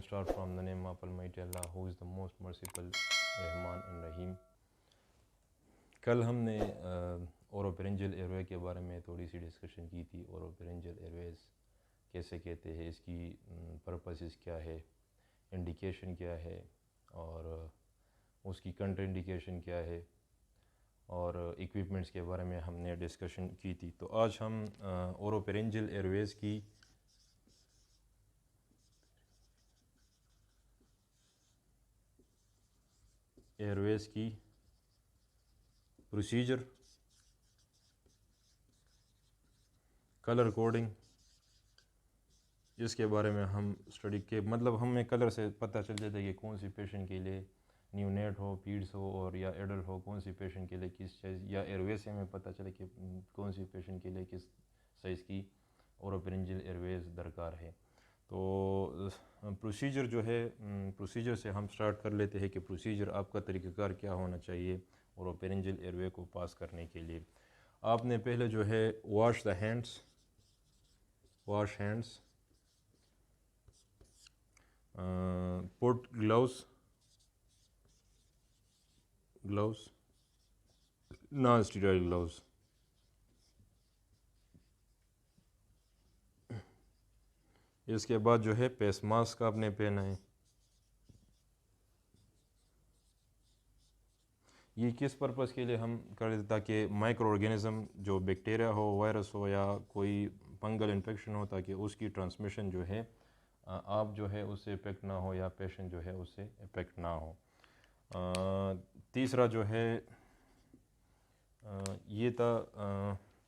can start from the name of Almighty Allah, who is the most merciful, Rahman and रहीम। कल हमने ओरोफेरिंजियल airway के बारे में थोड़ी सी डिस्कशन की थी। ओरोफेरिंजियल एयरवेज कैसे कहते हैं, इसकी पर्पसेस क्या है, इंडिकेशन क्या है और उसकी कंट्र इंडिकेशन क्या है और इक्विपमेंट्स के बारे में हमने डिस्कशन की थी। तो आज हम ओरोफेरिंजियल एयरवेज की प्रोसीजर, कलर कोडिंग, इसके बारे में हम स्टडी के मतलब हमें कलर से पता चल जाता है कि कौन सी पेशेंट के लिए न्यूनेट हो, पीड्स हो और या एडल्ट हो, कौन सी पेशेंट के लिए किस साइज़, या एयरवेज से हमें पता चले कि कौन सी पेशेंट के लिए किस साइज़ की ओरोफेरिंजियल एयरवेज दरकार है। तो प्रोसीजर जो है, प्रोसीजर से हम स्टार्ट कर लेते हैं कि प्रोसीजर आपका तरीक़ाकार क्या होना चाहिए ओरोफेरिंजियल एयरवे को पास करने के लिए। आपने पहले जो है wash hands, put gloves non steroid gloves, इसके बाद जो है फेस मास्क आपने पहना है। ये किस पर्पज़ के लिए हम कर देते, ताकि माइक्रो ऑर्गेनिज़म जो बैक्टीरिया हो, वायरस हो या कोई फंगल इन्फेक्शन हो, ताकि उसकी ट्रांसमिशन जो है आप जो है उससे इफ़ेक्ट ना हो या पेशेंट जो है उससे इफ़ेक्ट ना हो। तीसरा जो है ये था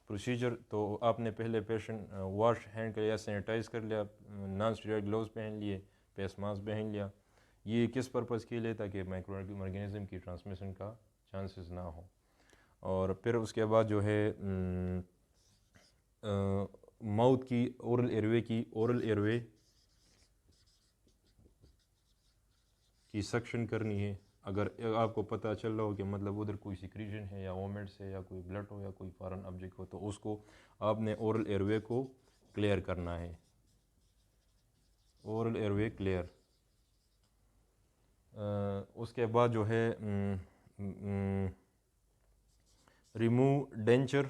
प्रोसीजर। तो आपने पहले पेशेंट वॉश हैंड कर लिया, सैनिटाइज़ कर लिया, नॉन स्टीरॉइड ग्लव्स पहन लिए, फेस मास्क पहन लिया। ये किस पर्पज़ के लिए, ताकि माइक्रो ऑर्गेनिज़म की ट्रांसमिशन का चांसेस ना हो। और फिर उसके बाद जो है माउथ की ओरल एयरवे की सक्शन करनी है। अगर आपको पता चल रहा हो कि मतलब उधर कोई सिक्रीजन है या वोमिट्स है या कोई ब्लड हो या कोई फॉरेन ऑब्जेक्ट हो, तो उसको आपने ओरल एयरवे को क्लियर करना है। Oral airway clear. उसके बाद जो है remove denture,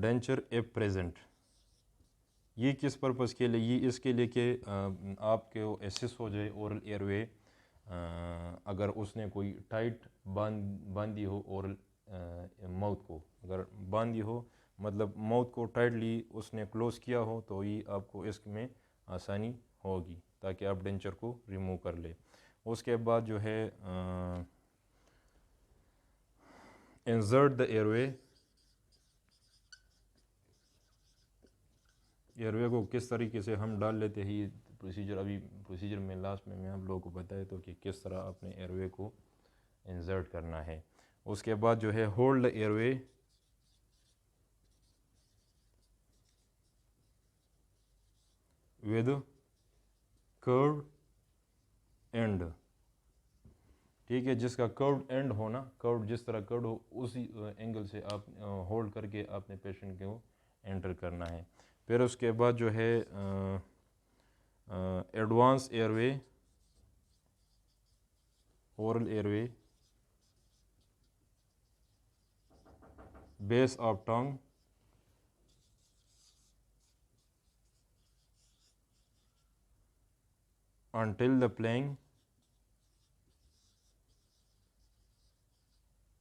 denture if present. ये किस पर्पज़ के लिए, ये इसके लिए कि आपके एसेस हो जाए ओरल एयरवे। अगर उसने कोई टाइट बांधी हो ओरल माउथ को, अगर बांधी हो मतलब माउथ को टाइटली उसने क्लोज़ किया हो, तो ये आपको इसमें आसानी होगी ताकि आप डेंचर को रिमूव कर ले। उसके बाद जो है इंसर्ट द एयरवे को किस तरीके से हम डाल लेते हैं, ये प्रोसीजर अभी प्रोसीजर में लास्ट में मैं आप लोगों को बताया तो कि किस तरह अपने एयरवे को इंसर्ट करना है। उसके बाद जो है hold the airway with curve and. ठीक है, जिसका कर्व एंड हो ना, कर्व जिस तरह कर्व हो उसी एंगल से आप होल्ड करके अपने पेशेंट को एंटर करना है। फिर उसके बाद जो है advance airway, oral airway, base of tongue, until the playing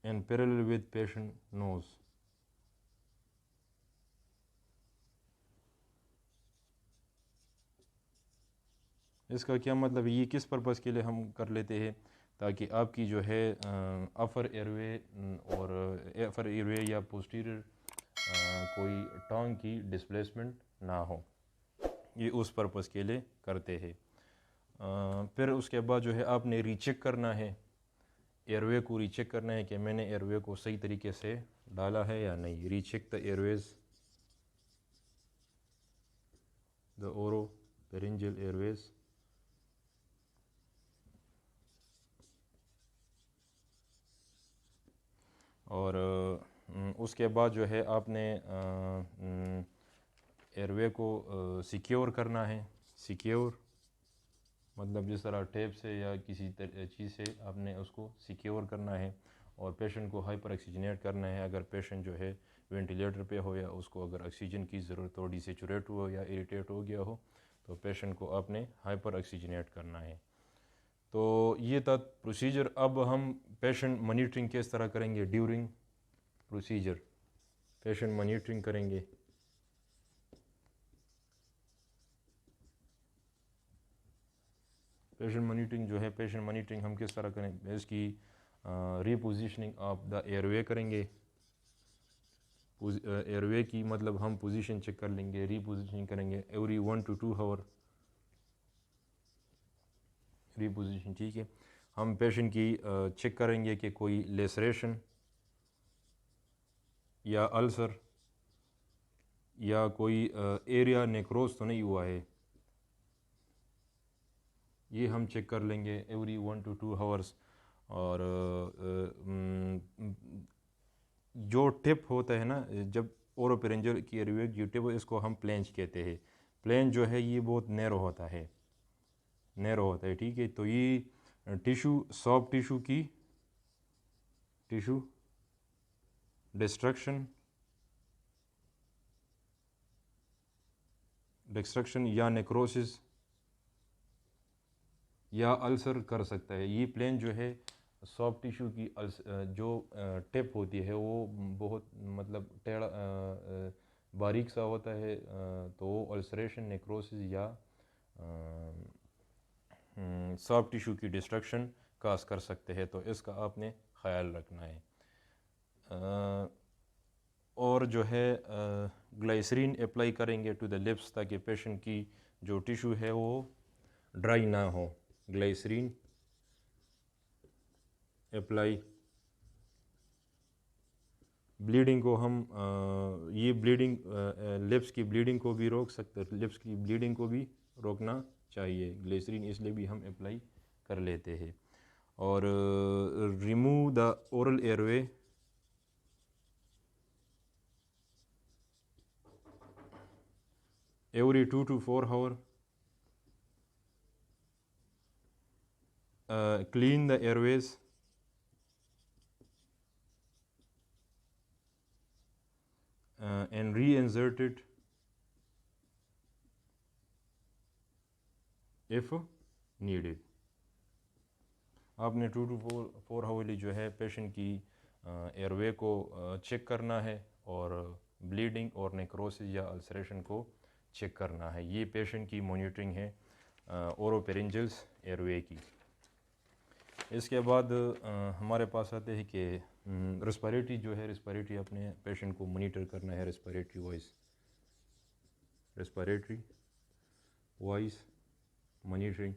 and parallel with patient nose। इसका क्या मतलब, ये किस पर्पज़ के लिए हम कर लेते हैं, ताकि आपकी जो है अपर एयरवे और अपर एयरवे या पोस्टीरियर कोई टंग की डिस्प्लेसमेंट ना हो, ये उस पर्पज़ के लिए करते हैं। फिर उसके बाद जो है आपने रीचेक करना है, एयरवे को रीचेक करना है कि मैंने एयरवे को सही तरीके से डाला है या नहीं। Recheck the airways, the oropharyngeal airways. और उसके बाद जो है आपने एयरवे को सिक्योर करना है। सिक्योर मतलब जिस तरह टेप से या किसी चीज़ से आपने उसको सिक्योर करना है, और पेशेंट को हाइपर ऑक्सीजनेट करना है। अगर पेशेंट जो है वेंटिलेटर पे हो या उसको अगर ऑक्सीजन की ज़रूरत थोड़ी सेचुरेट हो या इरिटेट हो गया हो, तो पेशेंट को आपने हाइपर ऑक्सीजनेट करना है। तो ये था प्रोसीजर। अब हम पेशेंट मॉनिटरिंग किस तरह करेंगे ड्यूरिंग प्रोसीजर। पेशेंट मॉनिटरिंग करेंगे। पेशेंट मॉनिटरिंग जो है, पेशेंट मॉनिटरिंग हम किस तरह करें, इसकी रीपोजिशनिंग ऑफ द एयरवे करेंगे। एयरवे की मतलब हम पोजीशन चेक कर लेंगे, रीपोजिशनिंग करेंगे एवरी 1 to 2 आवर रीपोजिशन। ठीक है, हम पेशेंट की चेक करेंगे कि कोई लेसरेशन या अल्सर या कोई एरिया नेक्रोस तो नहीं हुआ है, ये हम चेक कर लेंगे एवरी 1 to 2 आवर्स। और जो टिप होता है ना, जब ओरोपेरेंजियल की एयरवे की टिप, इसको हम प्लेंज कहते हैं। प्लेन जो है ये बहुत नैरो होता है, नैरो होता है। ठीक है, तो ये टिशू, सॉफ्ट टिशू की टिशू डिस्ट्रक्शन या नेक्रोसिस या अल्सर कर सकता है। ये प्लेन जो है सॉफ्ट टिश्यू की जो टिप होती है वो बहुत मतलब टेढ़ा बारीक सा होता है, तो वो अल्सरेशन, नेक्रोसिस या सॉफ्ट टिश्यू की डिस्ट्रक्शन काज कर सकते हैं। तो इसका आपने ख्याल रखना है। और जो है ग्लाइसरीन अप्लाई करेंगे टू द लिप्स, ताकि पेशेंट की जो टिश्यू है वो ड्राई ना हो। Glycerine apply. ब्लीडिंग को हम ये ब्लीडिंग लिप्स की ब्लीडिंग को भी रोक सकते हैं, लिप्स की ब्लीडिंग को भी रोकना चाहिए ग्लिसरीन, इसलिए भी हम अप्लाई कर लेते हैं। और remove the oral airway every 2 to 4 hour. Clean the airways. And reinsert it if needed. आपने 2 to 4 हावरली जो है पेशेंट की एयरवे को चेक करना है, और ब्लीडिंग और नेक्रोसिस या अल्सरेशन को चेक करना है। ये पेशेंट की मॉनिटरिंग है ओरोपेरिंजियल्स एयरवे की। इसके बाद हमारे पास आते हैं कि रेस्पिरेटरी जो है, रेस्पिरेटरी अपने पेशेंट को मॉनिटर करना है। Respiratory voice monitoring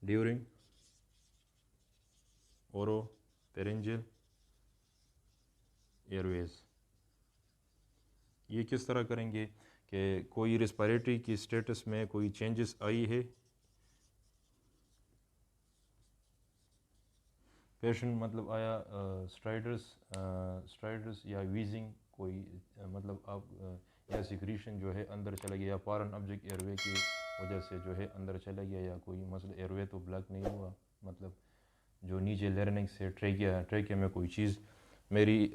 during oropharyngeal airways. ये किस तरह करेंगे कि कोई रेस्पिरेटरी की स्टेटस में कोई चेंजेस आई है, पेशेंट मतलब आया स्ट्राइडर्स या वीजिंग कोई मतलब आप या सिक्रीशन जो है अंदर चला गया, या फॉरेन ऑब्जेक्ट एयरवे की वजह से जो है अंदर चला गया, या कोई मसला एयरवे तो ब्लॉक नहीं हुआ, मतलब जो नीचे लेरिंक्स से ट्रेकिया में कोई चीज़ मेरी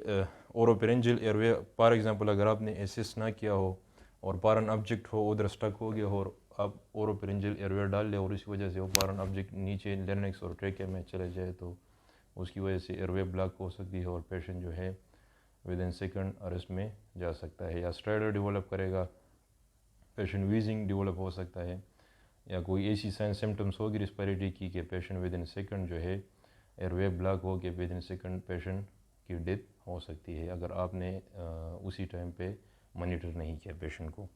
ओरोपेरिंजियल एयरवे फॉर एग्जांपल अगर आपने एसिस्ट ना किया हो और फॉरेन ऑब्जेक्ट हो उधर स्टक हो गया हो, और आप ओरोपेरिंजियल एयरवे डाल ले और इसी वजह से वो फॉरेन ऑब्जेक्ट नीचे लेरिंक्स और ट्रेकिया में चले जाए, तो उसकी वजह से एयरवे ब्लॉक हो सकती है और पेशेंट जो है विद इन सेकंड अरेस्ट में जा सकता है, या स्ट्राइडर डेवलप करेगा, पेशेंट वीजिंग डेवलप हो सकता है, या कोई ऐसी साइन सिम्टम्स होगी रेस्पिरेटरी की कि पेशेंट विद इन सेकंड जो है एयरवे ब्लॉक हो के विद इन सेकंड पेशेंट की डेथ हो सकती है, अगर आपने उसी टाइम पे मॉनिटर नहीं किया पेशेंट को।